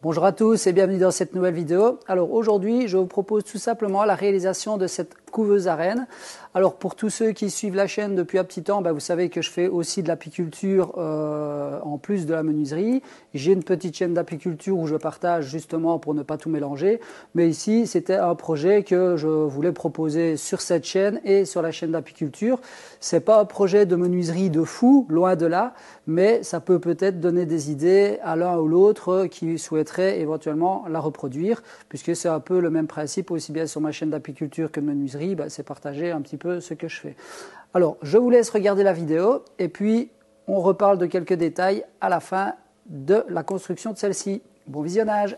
Bonjour à tous et bienvenue dans cette nouvelle vidéo. Alors aujourd'hui, je vous propose tout simplement la réalisation de cette couveuse à rennes. Alors pour tous ceux qui suivent la chaîne depuis un petit temps, vous savez que je fais aussi de l'apiculture en plus de la menuiserie. J'ai une petite chaîne d'apiculture où je partage justement pour ne pas tout mélanger. Mais ici, c'était un projet que je voulais proposer sur cette chaîne et sur la chaîne d'apiculture. C'est pas un projet de menuiserie de fou, loin de là, mais ça peut peut-être donner des idées à l'un ou l'autre qui souhaiterait éventuellement la reproduire, puisque c'est un peu le même principe aussi bien sur ma chaîne d'apiculture que de menuiserie, c'est partager un petit peu ce que je fais. Alors, je vous laisse regarder la vidéo et puis on reparle de quelques détails à la fin de la construction de celle-ci. Bon visionnage!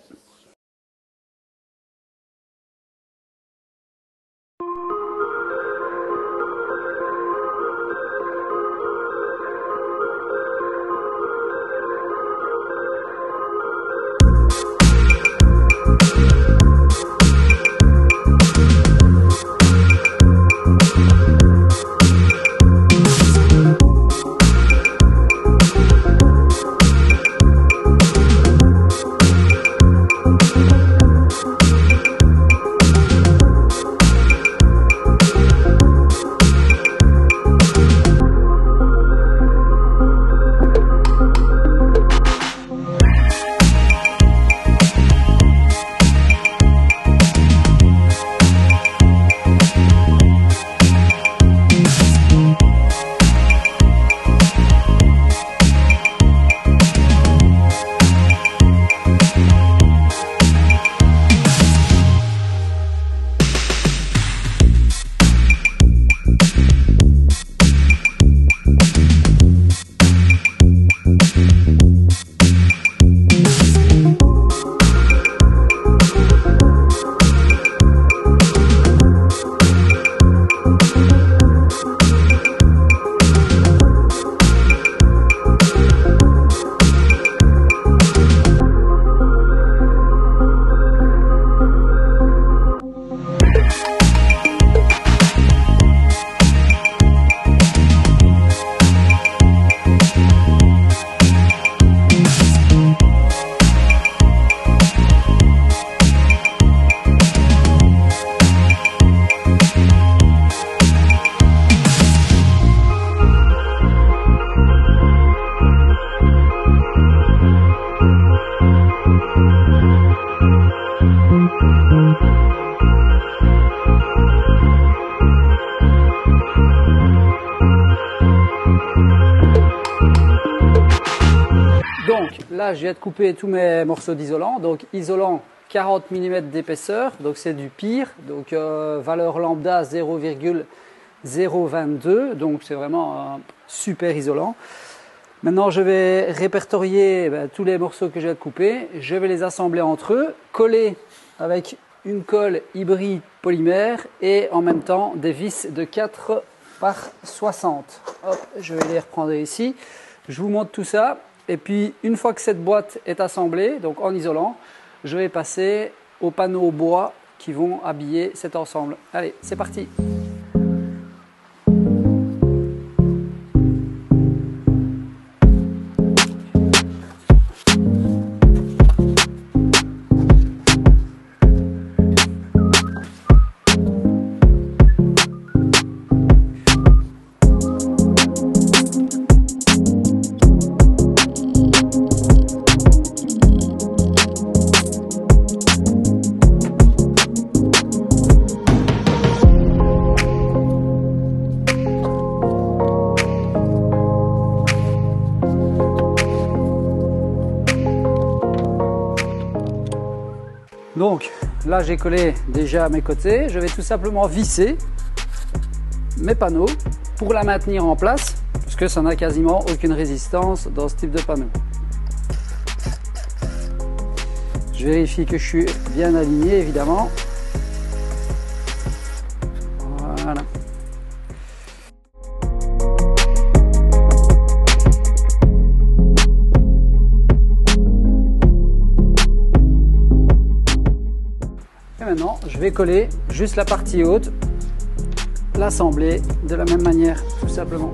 Donc là, je viens de couper tous mes morceaux d'isolant. Donc isolant 40 mm d'épaisseur, donc c'est du pire. Donc valeur lambda 0,022, donc c'est vraiment un super isolant. Maintenant, je vais répertorier tous les morceaux que je viens de couper. Je vais les assembler entre eux, coller avec une colle hybride polymère et en même temps des vis de 4 par 60. Hop, je vais les reprendre ici. Je vous montre tout ça. Et puis, une fois que cette boîte est assemblée, donc en isolant, je vais passer aux panneaux bois qui vont habiller cet ensemble. Allez, c'est parti! Donc là, j'ai collé déjà à mes côtés. Je vais tout simplement visser mes panneaux pour la maintenir en place, puisque ça n'a quasiment aucune résistance dans ce type de panneau. Je vérifie que je suis bien aligné, évidemment. Voilà. Et maintenant, je vais coller juste la partie haute, l'assembler de la même manière, tout simplement.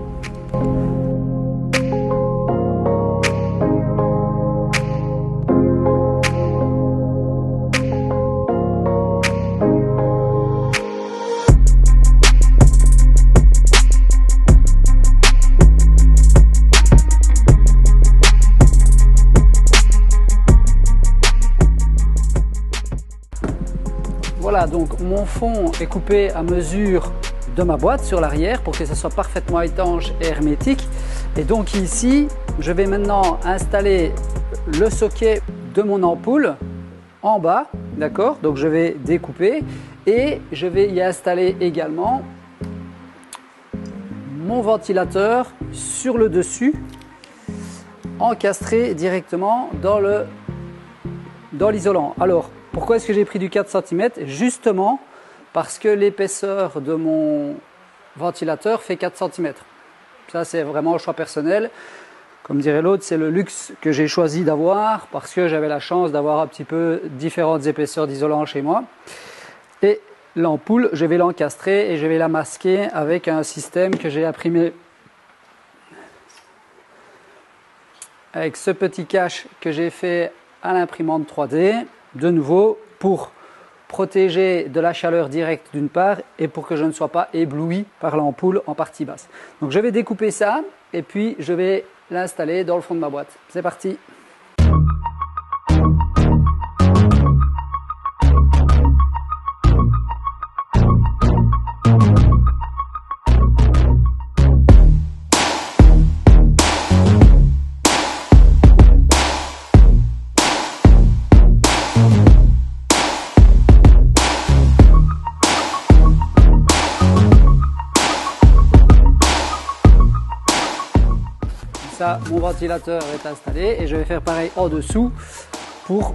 Voilà, donc mon fond est coupé à mesure de ma boîte sur l'arrière pour que ça soit parfaitement étanche et hermétique. Et donc ici, je vais maintenant installer le socket de mon ampoule en bas, d'accord? Donc je vais découper et je vais y installer également mon ventilateur sur le dessus, encastré directement dans l'isolant. Alors, pourquoi est-ce que j'ai pris du 4 cm? Justement parce que l'épaisseur de mon ventilateur fait 4 cm. Ça, c'est vraiment un choix personnel. Comme dirait l'autre, c'est le luxe que j'ai choisi d'avoir parce que j'avais la chance d'avoir un petit peu différentes épaisseurs d'isolant chez moi. Et l'ampoule, je vais l'encastrer et je vais la masquer avec un système que j'ai imprimé avec ce petit cache que j'ai fait à l'imprimante 3D, de nouveau pour protéger de la chaleur directe d'une part et pour que je ne sois pas ébloui par l'ampoule en partie basse. Donc je vais découper ça et puis je vais l'installer dans le fond de ma boîte. C'est parti! Ça, mon ventilateur est installé et je vais faire pareil en dessous pour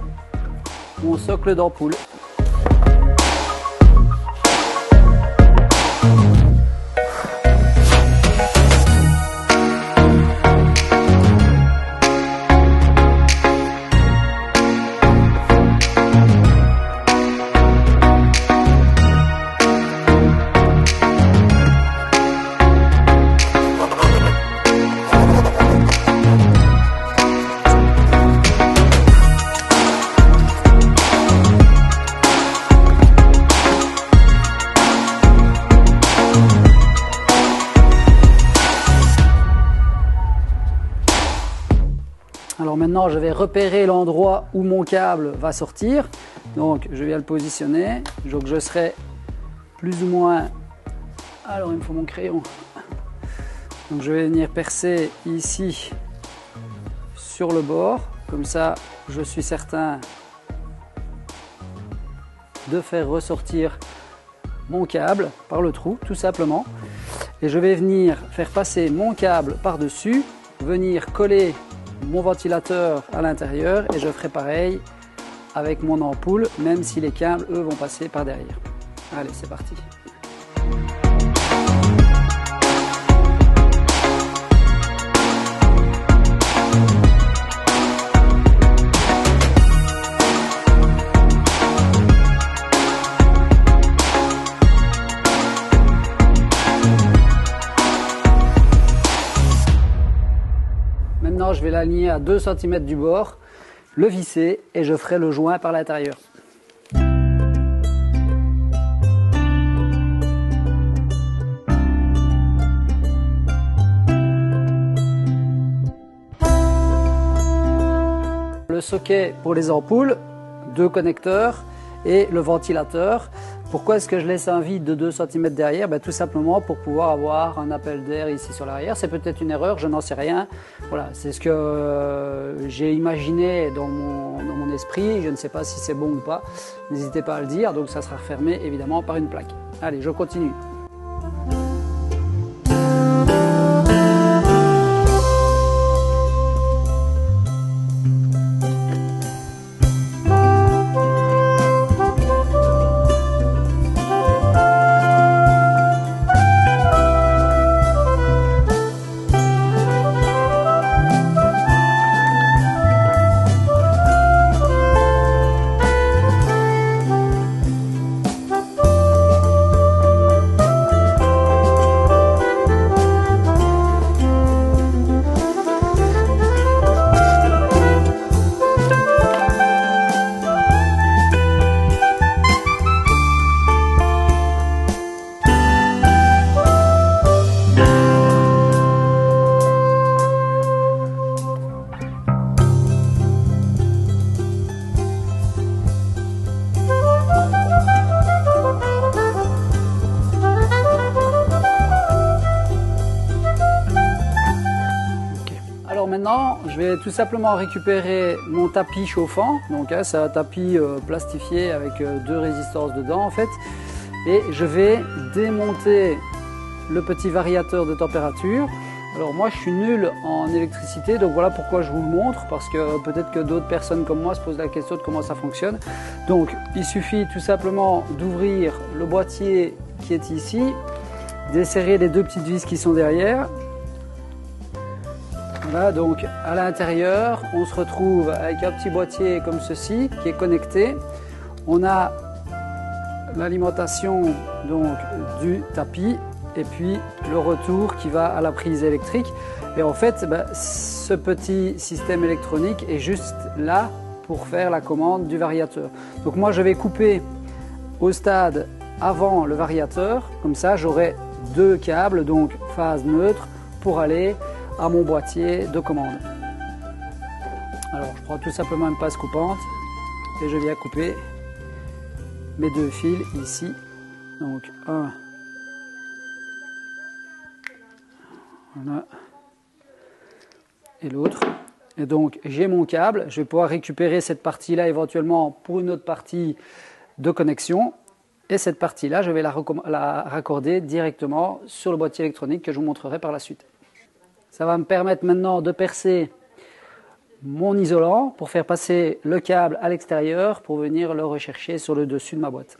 mon socle d'ampoule. Alors maintenant, je vais repérer l'endroit où mon câble va sortir. Donc, je viens le positionner. Donc, je serai plus ou moins... Alors, il me faut mon crayon. Donc, je vais venir percer ici sur le bord. Comme ça, je suis certain de faire ressortir mon câble par le trou, tout simplement. Et je vais venir faire passer mon câble par-dessus, venir coller mon ventilateur à l'intérieur et je ferai pareil avec mon ampoule, même si les câbles, eux, vont passer par derrière. Allez, c'est parti. Maintenant, je vais l'aligner à 2 cm du bord, le visser et je ferai le joint par l'intérieur. Le socket pour les ampoules, 2 connecteurs et le ventilateur. Pourquoi est-ce que je laisse un vide de 2 cm derrière? Tout simplement pour pouvoir avoir un appel d'air ici sur l'arrière. C'est peut-être une erreur, je n'en sais rien. Voilà, c'est ce que j'ai imaginé dans mon esprit. Je ne sais pas si c'est bon ou pas. N'hésitez pas à le dire. Donc ça sera fermé évidemment par une plaque. Allez, je continue. vais tout simplement récupérer mon tapis chauffant. Donc c'est un tapis plastifié avec 2 résistances dedans en fait. Et je vais démonter le petit variateur de température. Alors moi je suis nul en électricité, donc voilà pourquoi je vous le montre, parce que peut-être que d'autres personnes comme moi se posent la question de comment ça fonctionne. Donc il suffit tout simplement d'ouvrir le boîtier qui est ici, desserrer les 2 petites vis qui sont derrière. Voilà, donc à l'intérieur on se retrouve avec un petit boîtier comme ceci qui est connecté. On a l'alimentation donc du tapis et puis le retour qui va à la prise électrique. Et en fait, ce petit système électronique est juste là pour faire la commande du variateur. Donc moi je vais couper au stade avant le variateur, comme ça j'aurai 2 câbles, donc phase neutre, pour aller à mon boîtier de commande. Alors je prends tout simplement une passe coupante et je viens couper mes 2 fils ici. Donc un. Voilà. Et l'autre. Et donc j'ai mon câble, je vais pouvoir récupérer cette partie-là éventuellement pour une autre partie de connexion. Et cette partie-là, je vais la raccorder directement sur le boîtier électronique que je vous montrerai par la suite. Ça va me permettre maintenant de percer mon isolant pour faire passer le câble à l'extérieur pour venir le rechercher sur le dessus de ma boîte.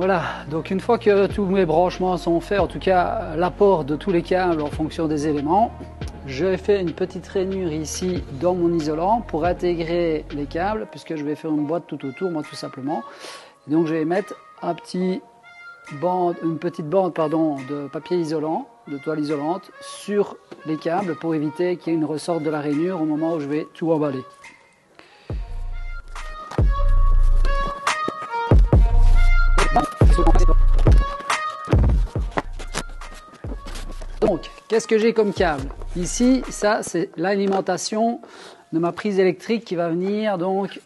Voilà, donc une fois que tous mes branchements sont faits, en tout cas l'apport de tous les câbles en fonction des éléments, je fais une petite rainure ici dans mon isolant pour intégrer les câbles, puisque je vais faire une boîte tout autour, moi tout simplement. Et donc je vais mettre une petite bande de papier isolant, de toile isolante, sur les câbles pour éviter qu'il y ait une ressorte de la rainure au moment où je vais tout emballer. Donc, qu'est-ce que j'ai comme câble? Ici, ça c'est l'alimentation de ma prise électrique qui va venir donc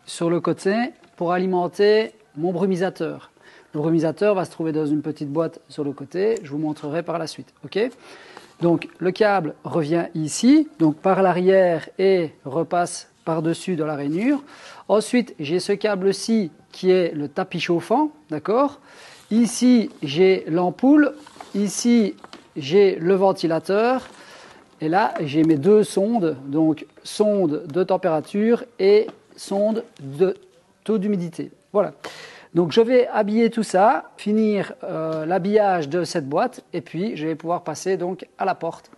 sur le côté pour alimenter mon brumisateur. Le brumisateur va se trouver dans une petite boîte sur le côté, je vous montrerai par la suite. Ok? Donc le câble revient ici, donc par l'arrière et repasse par-dessus de la rainure. Ensuite, j'ai ce câble-ci qui est le tapis chauffant, d'accord? Ici, j'ai l'ampoule, ici, j'ai le ventilateur, et là, j'ai mes deux sondes, donc sonde de température et sonde de taux d'humidité. Voilà. Donc je vais habiller tout ça, finir l'habillage de cette boîte, et puis je vais pouvoir passer donc à la porte.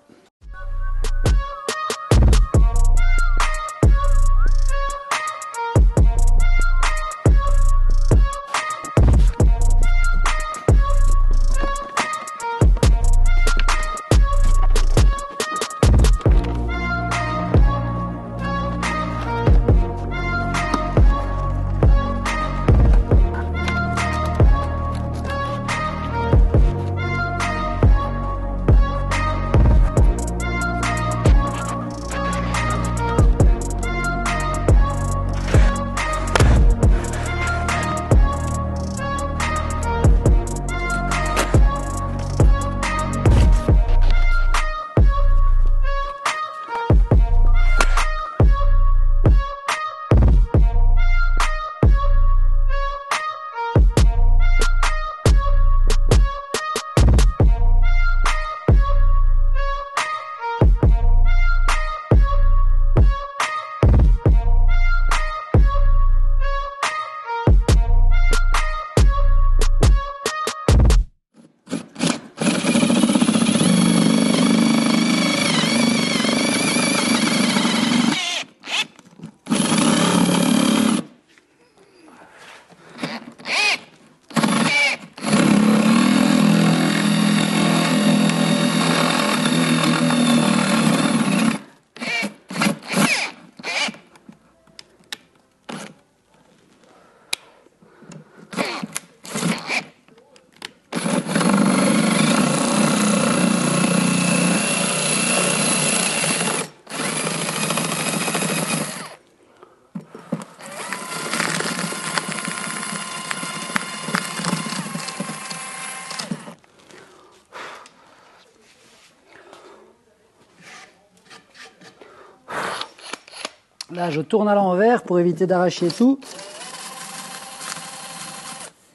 Là, je tourne à l'envers pour éviter d'arracher tout.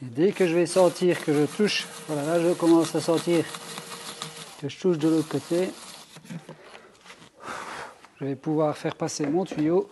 Et dès que je vais sentir que je touche, voilà, là je commence à sentir que je touche de l'autre côté. Je vais pouvoir faire passer mon tuyau.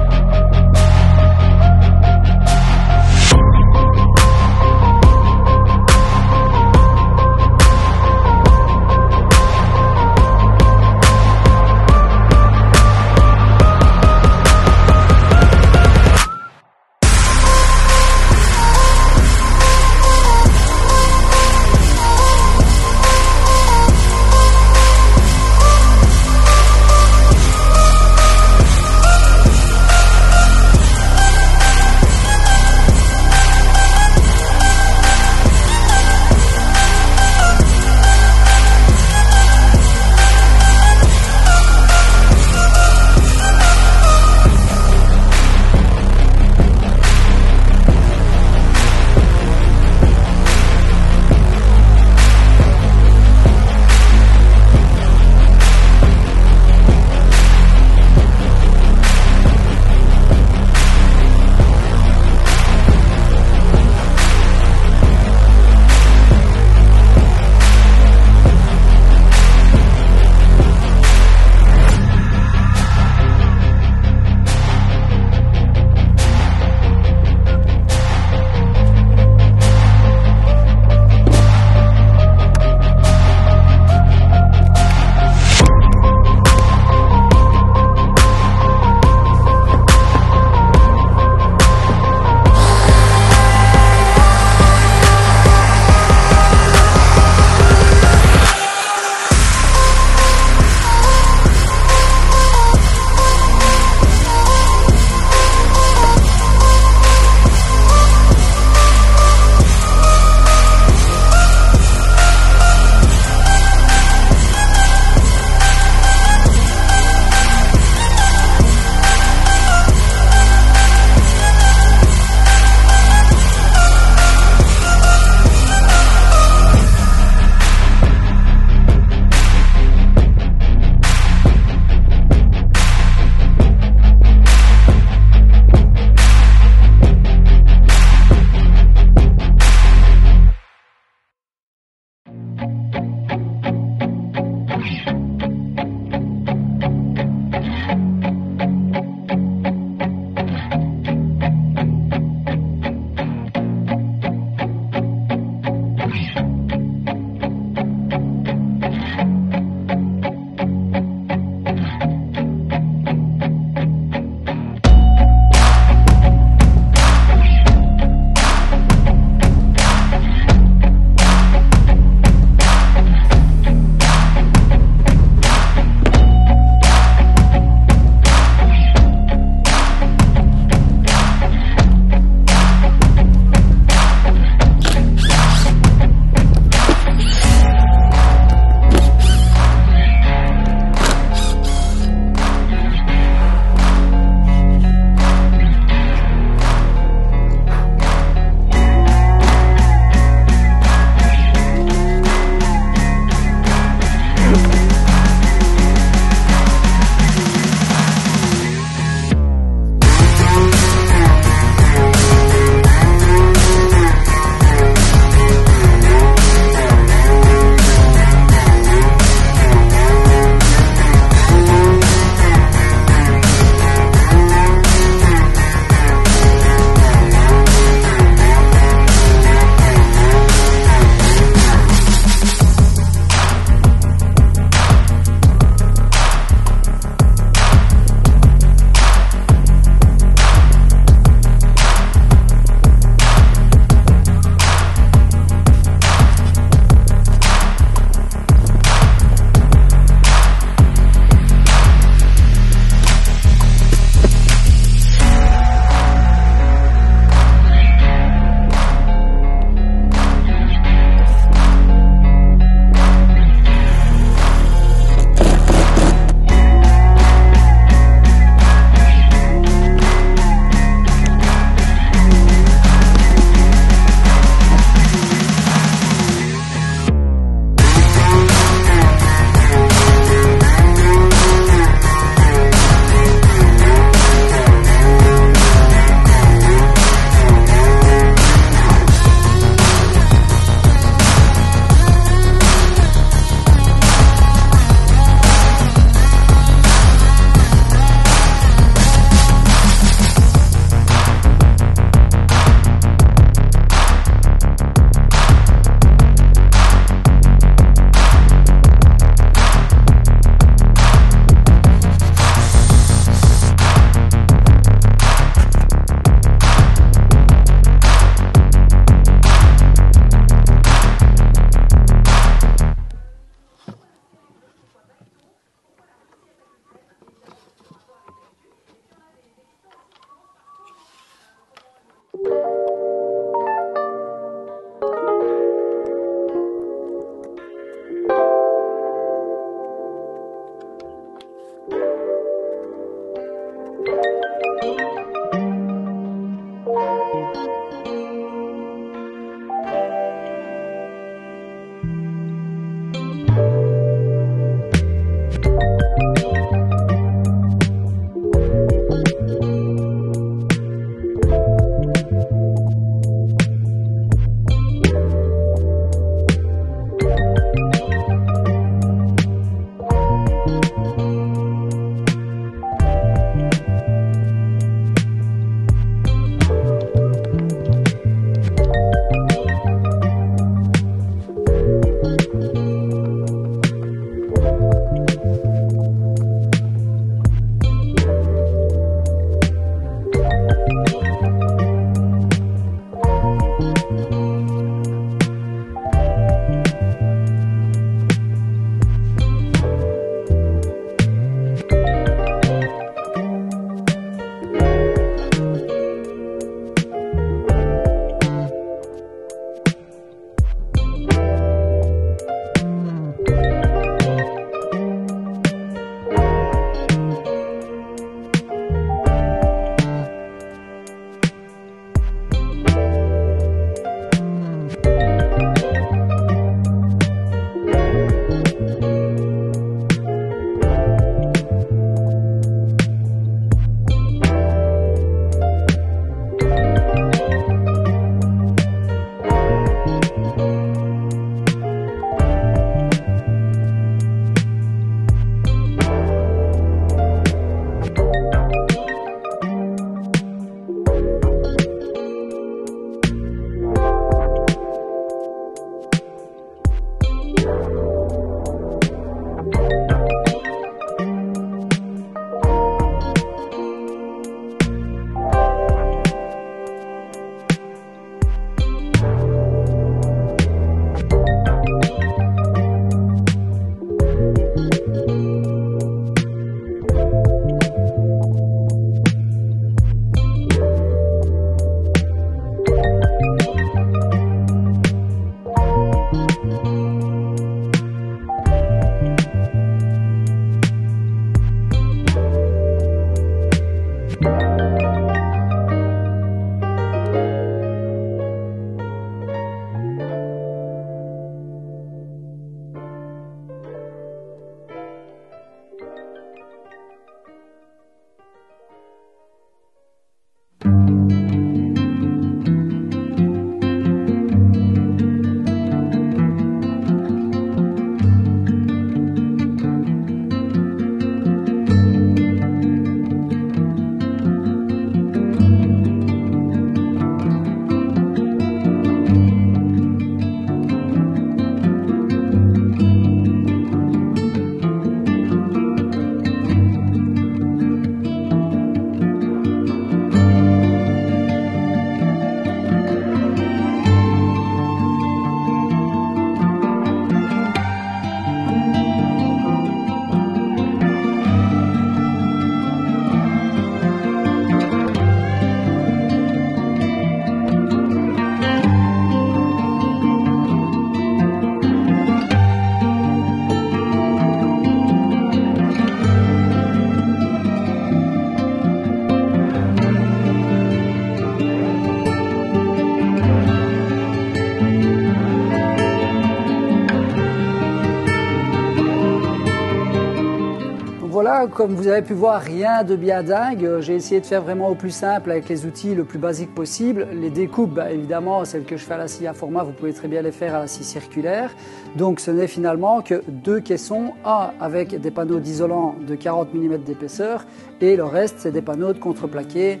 Voilà, comme vous avez pu voir, rien de bien dingue. J'ai essayé de faire vraiment au plus simple avec les outils le plus basique possible. Les découpes, bah, évidemment, celles que je fais à la scie à format, vous pouvez très bien les faire à la scie circulaire. Donc ce n'est finalement que deux caissons, un avec des panneaux d'isolant de 40 mm d'épaisseur et le reste c'est des panneaux de contreplaqué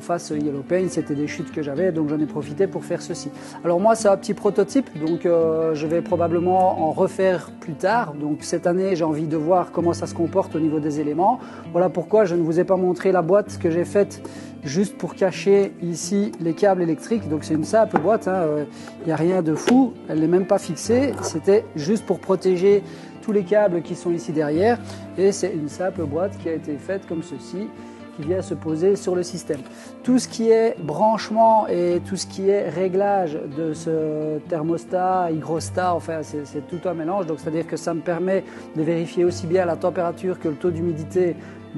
face Yellow Paint. C'était des chutes que j'avais, donc j'en ai profité pour faire ceci. Alors moi c'est un petit prototype, donc je vais probablement en refaire plus tard. Donc cette année j'ai envie de voir comment ça se comporte au niveau des éléments. Voilà pourquoi je ne vous ai pas montré la boîte que j'ai faite juste pour cacher ici les câbles électriques. Donc c'est une simple boîte, il n'y a rien de fou, elle n'est même pas fixée, c'était juste pour protéger tous les câbles qui sont ici derrière, et c'est une simple boîte qui a été faite comme ceci, qui vient se poser sur le système. Tout ce qui est branchement et tout ce qui est réglage de ce thermostat, hygrostat, enfin c'est tout un mélange, donc c'est-à-dire que ça me permet de vérifier aussi bien la température que le taux d'humidité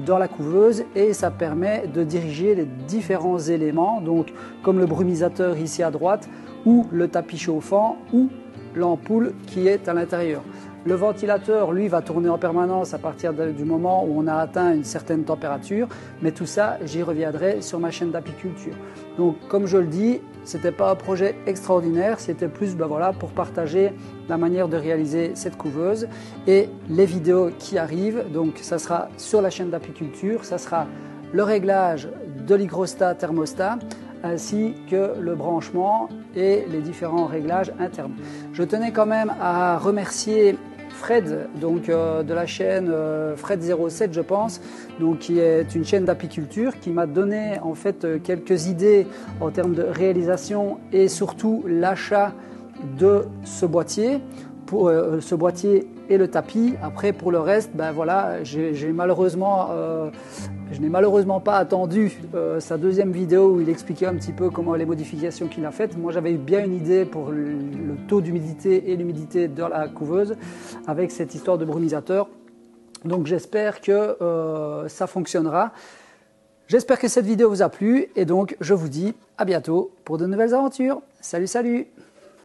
dans la couveuse, et ça permet de diriger les différents éléments, donc comme le brumisateur ici à droite, ou le tapis chauffant, ou l'ampoule qui est à l'intérieur. Le ventilateur, lui, va tourner en permanence à partir du moment où on a atteint une certaine température. Mais tout ça, j'y reviendrai sur ma chaîne d'apiculture. Donc, comme je le dis, ce n'était pas un projet extraordinaire, c'était plus voilà, pour partager la manière de réaliser cette couveuse et les vidéos qui arrivent. Donc, ça sera sur la chaîne d'apiculture, ça sera le réglage de l'hygrostat thermostat ainsi que le branchement et les différents réglages internes. Je tenais quand même à remercier Fred, donc de la chaîne Fred07 je pense, donc qui est une chaîne d'apiculture qui m'a donné en fait quelques idées en termes de réalisation et surtout l'achat de ce boîtier. Pour ce boîtier et le tapis. Après pour le reste, ben voilà, je n'ai malheureusement pas attendu sa deuxième vidéo où il expliquait un petit peu comment les modifications qu'il a faites. Moi j'avais eu bien une idée pour le taux d'humidité et l'humidité de la couveuse avec cette histoire de brumisateur. Donc j'espère que ça fonctionnera. J'espère que cette vidéo vous a plu et donc je vous dis à bientôt pour de nouvelles aventures. Salut, salut!